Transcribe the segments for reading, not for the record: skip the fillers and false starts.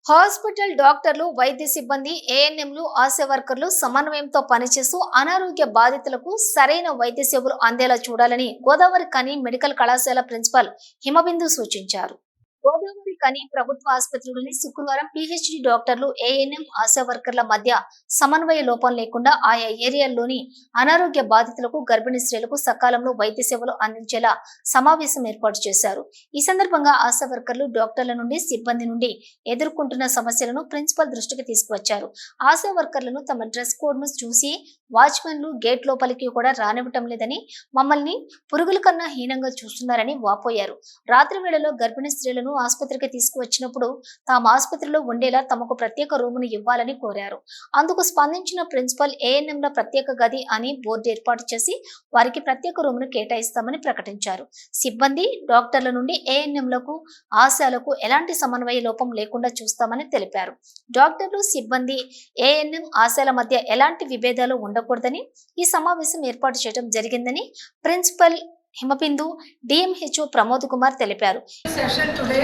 Hospital డాక్టర్లు, వైద్య సిబ్బంది, ఏఎన్ఎంలు, ఆశా వర్కర్లు సమన్వయంతో పనిచేస్తూ అనారోగ్య బాధితులకు సరైన వైద్య సేవలు అందేలా చూడాలని గోదావరి కని మెడికల్ కళాశాల ప్రిన్సిపల్ హిమబిందు సూచించారు. గోదావరి కని ప్రభుత్వ ఆసుపత్రిలోని శుక్రవారం పిహెచ్డి డాక్టర్లు, ఏఎన్ఎం, ఆశా వర్కర్ల మధ్య సమన్వయ లోపం లేకుండా ఆయా ఏరియాల్లోని అనారోగ్య బాధితులకు, గర్భిణీ స్త్రీలకు సకాలంలో వైద్య సేవలు అందించేలా సమావేశం ఏర్పాటు చేశారు. ఈ సందర్భంగా ఆశా వర్కర్లు, డాక్టర్ల నుండి, సిబ్బంది నుండి ఎదుర్కొంటున్న సమస్యలను ప్రిన్సిపల్ దృష్టికి తీసుకువచ్చారు. ఆశా వర్కర్లను తమ డ్రెస్ కోడ్ ను చూసి వాచ్మెన్లు గేట్ లోపలికి కూడా రానివ్వటం లేదని, మమ్మల్ని పురుగుల కన్నా హీనంగా చూస్తున్నారని వాపోయారు. రాత్రి వేళలో గర్భిణీ స్త్రీలను ఆసుపత్రికి తీసుకువచ్చినప్పుడు తాము ఆసుపత్రిలో ఉండేలా తమకు ప్రత్యేక రూమును ఇవ్వాలని కోరారు. అందుకు స్పందించిన ప్రిన్సిపల్ ఏఎన్ఎంల ప్రత్యేక గది అని బోర్డు ఏర్పాటు చేసి వారికి ప్రత్యేక రూమును కేటాయిస్తామని ప్రకటించారు. సిబ్బంది, డాక్టర్ల నుండి ఏఎన్ఎంలకు, ఆశాలకు ఎలాంటి సమన్వయ లోపం లేకుండా చూస్తామని తెలిపారు. డాక్టర్లు, సిబ్బంది, ఏఎన్ఎం, ఆశాల మధ్య ఎలాంటి విభేదాలు ఉండకూడదని ఈ సమావేశం ఏర్పాటు చేయడం జరిగిందని ప్రిన్సిపల్ హిమబిందు, డిఎంహెచ్ఓ ప్రమోద్ కుమార్ తెలిపారు. Session today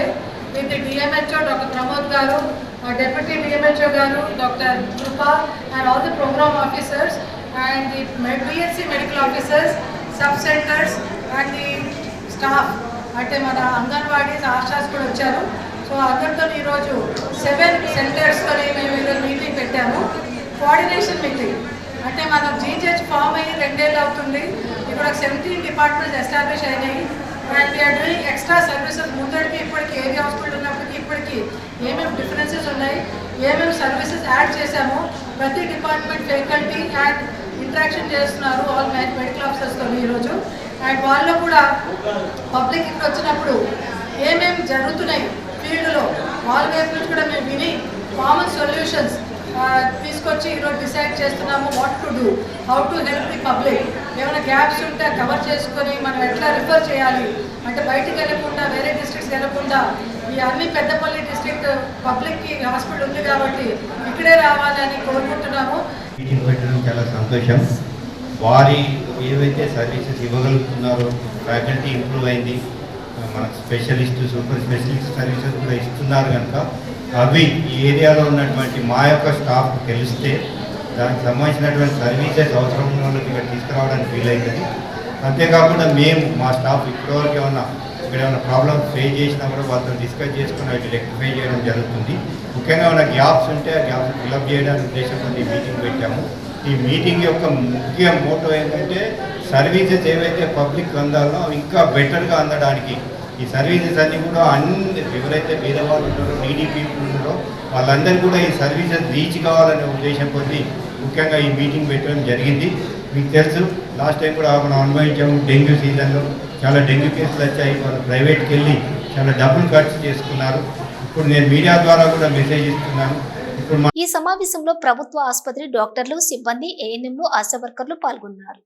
with the DMHO doctor Pramod గారు, డెప్యూటీ డిఎంహెచ్ఓ గారు doctor Krupa and all the programme officers and the BSc medical officers, sub centres and the staff, అంటే మన అంగన్వాడీస్, ఆశాస్ కూడా వచ్చారు. సో అందరితో ఈరోజు 7 సెంటర్స్తో మేము ఈరోజు మీటింగ్ పెట్టాము. కోఆర్డినేషన్ మీటింగ్ అంటే మనం జీజెచ్ ఫామ్ అయ్యి 2 ఏళ్ళు అవుతుంది. ఇక్కడ 17 డిపార్ట్మెంట్స్ ఎస్టాబ్లిష్ అయినాయి and we are doing extra services. ముందడికి ఇప్పటికి ఏరియా హాస్పిటల్ ఉన్నప్పటికీ ఇప్పటికీ ఏమేమి డిఫరెన్సెస్ ఉన్నాయి, ఏమేమి సర్వీసెస్ యాడ్ చేశామో ప్రతి డిపార్ట్మెంట్ ఫ్యాకల్టీ అండ్ ఇంటరాక్షన్ చేస్తున్నారు ఆల్ మెడికల్ ఆఫీసర్స్తో ఈరోజు. అండ్ వాళ్ళు కూడా పబ్లిక్ ఇక్కడ వచ్చినప్పుడు ఏమేమి జరుగుతున్నాయి ఫీల్డ్లో వాళ్ళ వైపు నుంచి కూడా మేము విని కామన్ సొల్యూషన్స్ తీసుకొచ్చి ఈరోజు డిసైడ్ చేస్తున్నాము what to do, how to help the public. ఏమైనా గ్యాప్స్ ఉంటే కవర్ చేసుకొని మనం ఎట్లా రిఫర్ చేయాలి, అంటే బయటికి వెళ్ళకుండా వేరే డిస్ట్రిక్ట్స్ వెళ్ళకుండా ఈ అన్ని పెద్దపల్లి డిస్ట్రిక్ట్ పబ్లిక్కి హాస్పిటల్ ఉంది కాబట్టి ఇక్కడే రావాలని కోరుకుంటున్నాము. మీటింగ్ పెట్టడం చాలా సంతోషం. వారి ఏవైతే సర్వీసెస్ ఇవ్వగలుగుతున్నారో ఫ్యాకల్టీ ఇంప్రూవ్ అయింది, మన స్పెషలిస్ట్, సూపర్ స్పెషలిస్ట్ సర్వీసెస్ కూడా ఇస్తున్నారు కనుక అవి ఈ ఏరియాలో ఉన్నటువంటి మా యొక్క స్టాఫ్ తెలిస్తే దానికి సంబంధించినటువంటి సర్వీసెస్ అవసరం ఉన్న వాళ్ళకి ఇక్కడ తీసుకురావడానికి వీలవుతుంది. అంతేకాకుండా మేము మా స్టాఫ్ ఇప్పటివరకు ఇక్కడ ఏమైనా ప్రాబ్లమ్స్ ఫేస్ చేసినా కూడా వాళ్ళతో డిస్కస్ చేసుకుని వాటి రెక్టిఫై చేయడం జరుగుతుంది. ముఖ్యంగా ఏమైనా గ్యాప్స్ ఉంటే ఆ గ్యాప్స్ ఫిల్అప్ చేయడానికి ఉద్దేశంతో ఈ మీటింగ్ పెట్టాము. ఈ మీటింగ్ యొక్క ముఖ్య మోటో ఏంటంటే సర్వీసెస్ ఏవైతే పబ్లిక్ అందాలో ఇంకా బెటర్గా అందడానికి ఈ సర్వీసెస్ అన్నీ కూడా ఎవరైతే పేదవాళ్ళు ఉంటారో, నీడీ పీపుల్ ఉన్నారో వాళ్ళందరికీ కూడా ఈ సర్వీసెస్ రీచ్ కావాలనే ఉద్దేశం కొద్దీ ముఖ్యంగా ఈ మీటింగ్ పెట్టడం జరిగింది. మీకు తెలుసు, లాస్ట్ టైం కూడా మనం అనుభవించాము. డెంగ్యూ సీజన్లో చాలా డెంగ్యూ కేసులు వచ్చాయి. వాళ్ళు ప్రైవేట్కి వెళ్ళి చాలా డబ్బులు ఖర్చు చేసుకున్నారు. ఇప్పుడు నేను మీడియా ద్వారా కూడా మెసేజ్ ఇస్తున్నాను. ఈ సమావేశంలో ప్రభుత్వ ఆసుపత్రి డాక్టర్లు, సిబ్బంది, ఏఎన్ఎంలు, ఆశా వర్కర్లు పాల్గొన్నారు.